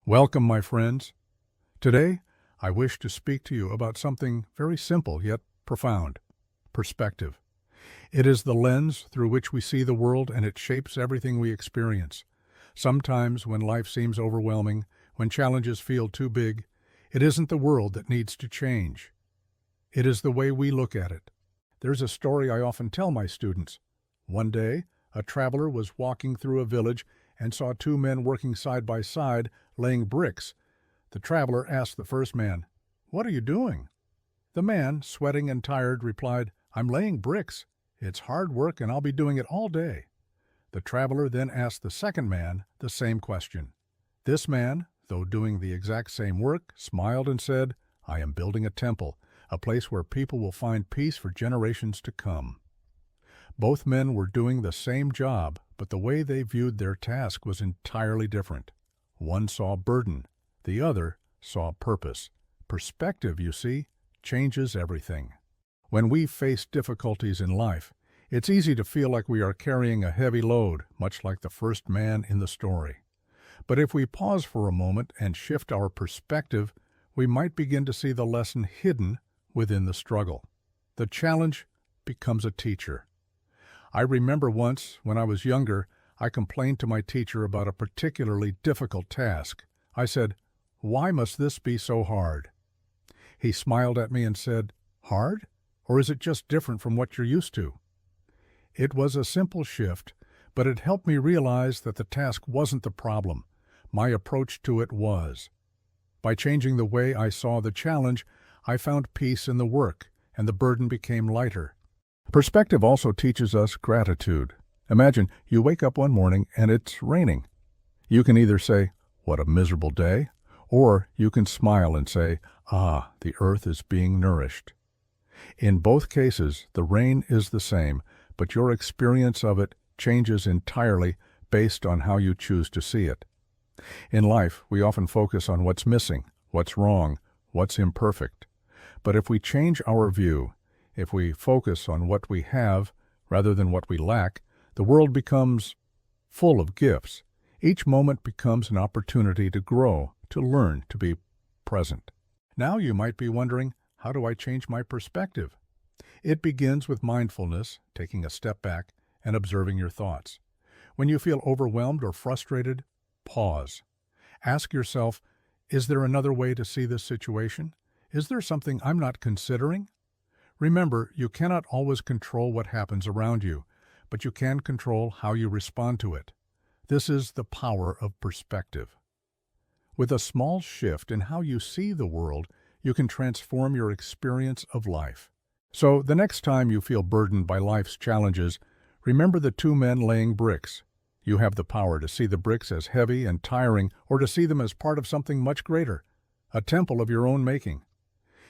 Welcome, my friends. Today, I wish to speak to you about something very simple yet profound: perspective. It is the lens through which we see the world, and it shapes everything we experience. Sometimes, when life seems overwhelming, when challenges feel too big, it isn't the world that needs to change. It is the way we look at it. There's a story I often tell my students. One day, a traveler was walking through a village and saw two men working side by side, laying bricks. The traveler asked the first man, "What are you doing?" The man, sweating and tired, replied, "I'm laying bricks. It's hard work and I'll be doing it all day." The traveler then asked the second man the same question. This man, though doing the exact same work, smiled and said, "I am building a temple, a place where people will find peace for generations to come." Both men were doing the same job, but the way they viewed their task was entirely different. One saw burden, the other saw purpose. Perspective, you see, changes everything. When we face difficulties in life, it's easy to feel like we are carrying a heavy load, much like the first man in the story. But if we pause for a moment and shift our perspective, we might begin to see the lesson hidden within the struggle. The challenge becomes a teacher. I remember once, when I was younger, I complained to my teacher about a particularly difficult task. I said, "Why must this be so hard?" He smiled at me and said, "Hard? Or is it just different from what you're used to?" It was a simple shift, but it helped me realize that the task wasn't the problem. My approach to it was. By changing the way I saw the challenge, I found peace in the work, and the burden became lighter. Perspective also teaches us gratitude. Imagine you wake up one morning and it's raining. You can either say, "What a miserable day," or you can smile and say, "Ah, the earth is being nourished." In both cases, the rain is the same, but your experience of it changes entirely based on how you choose to see it. In life, we often focus on what's missing, what's wrong, what's imperfect. But if we change our view, if we focus on what we have rather than what we lack, the world becomes full of gifts. Each moment becomes an opportunity to grow, to learn, to be present. Now you might be wondering, how do I change my perspective? It begins with mindfulness, taking a step back and observing your thoughts. When you feel overwhelmed or frustrated, pause. Ask yourself, is there another way to see this situation? Is there something I'm not considering? Remember, you cannot always control what happens around you, but you can control how you respond to it. This is the power of perspective. With a small shift in how you see the world, you can transform your experience of life. So, the next time you feel burdened by life's challenges, remember the two men laying bricks. You have the power to see the bricks as heavy and tiring, or to see them as part of something much greater, a temple of your own making.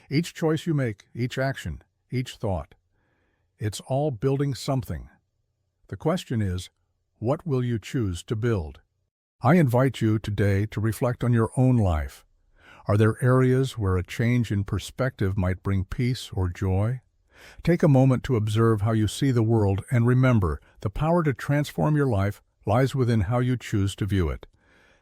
Each choice you make, each action, each thought, it's all building something. The question is, what will you choose to build? I invite you today to reflect on your own life. Are there areas where a change in perspective might bring peace or joy? Take a moment to observe how you see the world, and remember, the power to transform your life lies within how you choose to view it.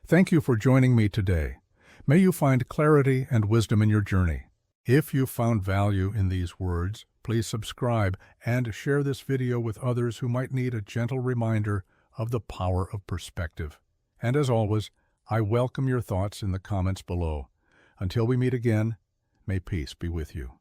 Thank you for joining me today. May you find clarity and wisdom in your journey. If you found value in these words, please subscribe and share this video with others who might need a gentle reminder of the power of perspective. And as always, I welcome your thoughts in the comments below. Until we meet again, may peace be with you.